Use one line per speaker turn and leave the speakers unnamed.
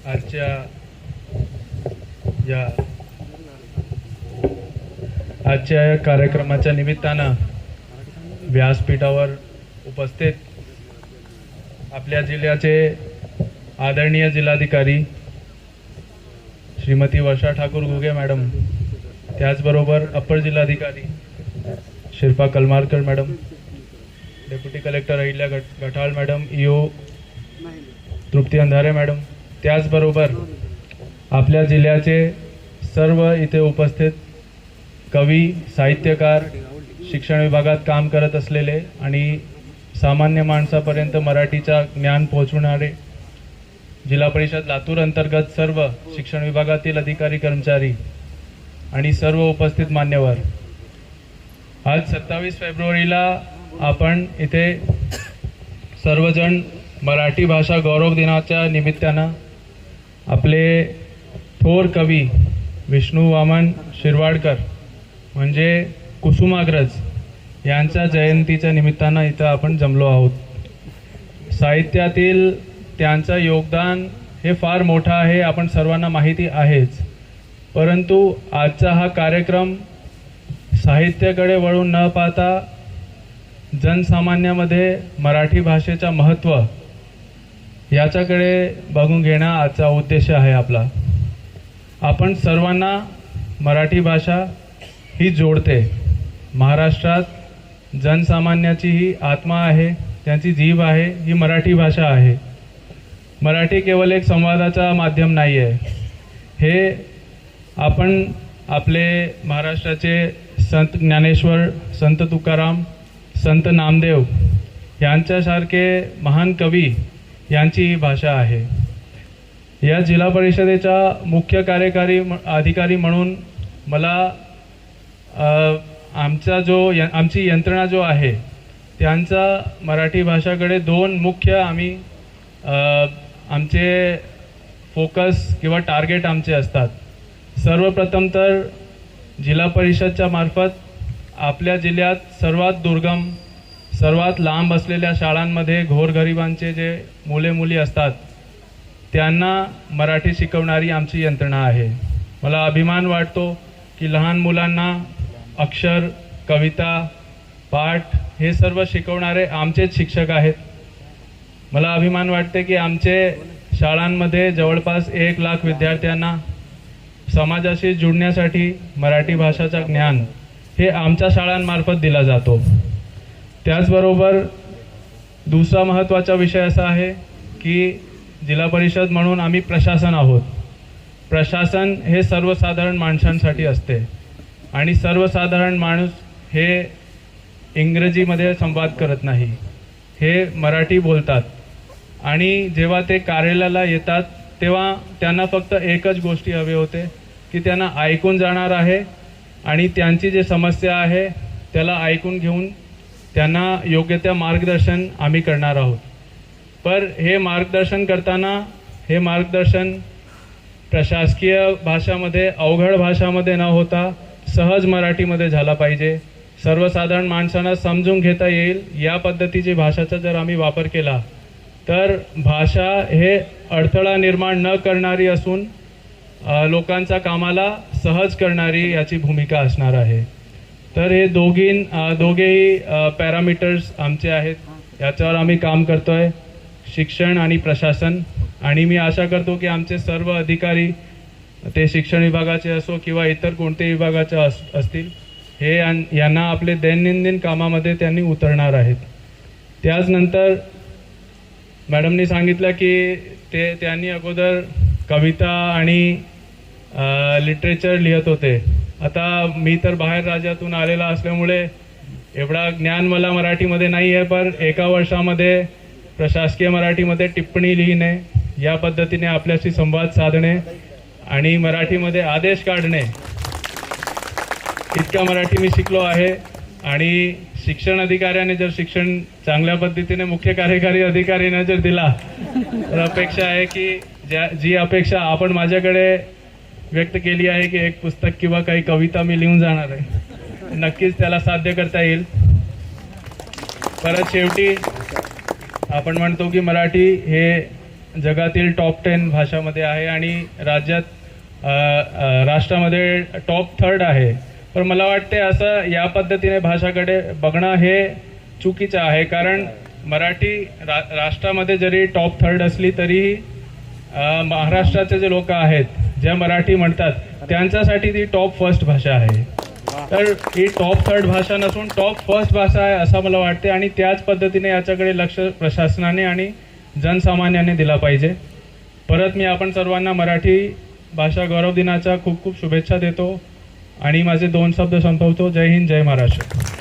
आजच्या या कार्यक्रमाच्या निमित्तानं व्यासपीठावर उपस्थित आपल्या जिल्ह्याचे आदरणीय जिल्हाधिकारी श्रीमती वर्षा ठाकूर घुगे मॅडम, त्याचबरोबर अप्पर जिल्हाधिकारी Shilpa Kalmarkar madam, deputy collector Ahilya Gathal madam, EO Trupti Andhare madam, त्याचबरोबर आपल्या जिल्ह्याचे सर्व इथे उपस्थित कवी, साहित्यकार, शिक्षण विभागात काम करत असलेले आणि सामान्य माणसापर्यंत मराठीचा ज्ञान पोहोचवणारे जिल्हा परिषद लातूर अंतर्गत सर्व शिक्षण विभागातील अधिकारी, कर्मचारी आणि सर्व उपस्थित मान्यवर, आज 27 फेब्रुवारीला आपण इथे सर्वजण मराठी भाषा गौरव दिनाच्या निमित्तानं आपले थोर कवी विष्णू वामन शिरवाडकर म्हणजे कुसुमाग्रज यांच्या जयंतीच्या निमित्तानं इथं आपण जमलो आहोत. साहित्यातील त्यांचं योगदान हे फार मोठं आहे, आपण सर्वांना माहिती आहेच. परंतु आजचा हा कार्यक्रम साहित्याकडे वळून न पाहता जनसामान्यामध्ये मराठी भाषेचं महत्त्व याच्याकडे बघून घेणं आजचा उद्देश आहे आपला. आपण सर्वांना मराठी भाषा ही जोडते. महाराष्ट्रात जनसामान्याची ही आत्मा आहे, त्यांची जीभ आहे, ही मराठी भाषा आहे. मराठी केवळ एक संवादाचा माध्यम नाही आहे. हे आपण आपले महाराष्ट्राचे संत ज्ञानेश्वर, संत तुकाराम, संत नामदेव यांच्यासारखे महान कवी यांची ही भाषा आहे. या जिल्हा परिषदेचा मुख्य कार्यकारी अधिकारी म्हणून मला आमची यंत्रणा जो आहे त्यांचा मराठी भाषाकडे दोन मुख्य आमचे फोकस किंवा टार्गेट आमचे असतात. सर्वप्रथम तर जिल्हा परिषदच्या मार्फत आपल्या जिल्ह्यात सर्वात दुर्गम, सर्वात लांब असलेल्या शाळांमध्ये गोरगरिबांचे जे मुले मुली असतात त्यांना मराठी शिकवणारी आमची यंत्रणा आहे. मला अभिमान वाटतो की लहान मुलांना अक्षर, कविता, पाठ हे सर्व शिकवणारे आमचेच शिक्षक आहेत. मला अभिमान वाटते की आमचे शाळांमध्ये जवळपास 1 लाख विद्यार्थ्यांना समाजाशी जुळण्यासाठी मराठी भाषाचं ज्ञान हे आमच्या शाळांमार्फत दिला जातो. त्याचबरोबर दुसरा महत्त्वाचा विषय असा आहे की जिल्हा परिषद म्हणून आम्ही प्रशासन आहोत. प्रशासन हे सर्वसाधारण माणसांसाठी असते आणि सर्वसाधारण माणूस हे इंग्रजीमध्ये संवाद करत नाही, हे मराठी बोलतात. आणि जेव्हा ते कार्यालयाला येतात तेव्हा त्यांना फक्त एकच गोष्टी हवी होते की त्यांना ऐकून जाणार आहे आणि त्यांची जी समस्या आहे त्याला ऐकून घेऊन त्यांना योग्य त्या मार्गदर्शन आम्ही करणार आहोत. पर हे मार्गदर्शन करताना हे मार्गदर्शन प्रशासकीय भाषामध्ये, अवघड भाषामध्ये न होता सहज मराठीमध्ये झाला पाहिजे. सर्वसाधारण माणसांना समजून घेता येईल या पद्धतीची भाषेचा जर आम्ही वापर केला तर भाषा हे अडथळा निर्माण न करणारी असून लोकांच्या कामाला सहज करणारी याची भूमिका असणार आहे. तर हे दोघेही पॅरामीटर्स आमचे आहेत, याच्यावर आम्ही काम करतोय, शिक्षण आणि प्रशासन. आणि मी आशा करतो की आमचे सर्व अधिकारी, ते शिक्षण विभागाचे असो किंवा इतर कोणत्याही विभागाचे असतील, हे यांना आपले दैनंदिन कामामध्ये त्यांनी उतरणार आहेत. त्याचनंतर मॅडमनी सांगितलं की त्यांनी अगोदर कविता आणि लिटरेचर लिहित होते. आता मी तर बाहेर राज्यातून आलेला असल्यामुळे एवढा ज्ञान मला मराठीमध्ये नाही आहे, पण एका वर्षामध्ये प्रशासकीय मराठीमध्ये टिप्पणी लिहिणे, या पद्धतीने आपल्याशी संवाद साधणे आणि मराठीमध्ये आदेश काढणे, इतका मराठी मी शिकलो आहे. आणि शिक्षण अधिकाऱ्याने जर शिक्षण चांगल्या पद्धतीने मुख्य कार्यकारी अधिकारीने जर दिला तर अपेक्षा आहे की जी अपेक्षा आपण माझ्याकडे व्यक्त केली आहे की एक पुस्तक किंवा काही कविता मी लिहून जाणार आहे, नक्कीच त्याला साध्य करता येईल. परत शेवटी आपण म्हणतो की मराठी हे जगातील टॉप 10 भाषामध्ये आहे आणि राष्ट्रामध्ये टॉप 3rd आहे. पण मला वाटते असं या पद्धतीने भाषाकडे बघणं हे चुकीचं आहे, कारण मराठी राष्ट्रामध्ये जरी टॉप 3rd असली तरीही महाराष्ट्राचे जे लोक आहेत ज्या मराठी म्हणतात त्यांच्यासाठी ती टॉप 1st भाषा आहे. तर ही टॉप 3rd भाषा नसून टॉप 1st भाषा आहे असं मला वाटते आणि त्याच पद्धतीने याच्याकडे लक्ष प्रशासनाने आणि जनसामान्यांनी दिला पाहिजे. परत मी आपण सर्वांना मराठी भाषा गौरव दिनाच्या खूप खूप शुभेच्छा देतो आणि माझे 2 शब्द संपवतो. जय हिंद, जय महाराष्ट्र.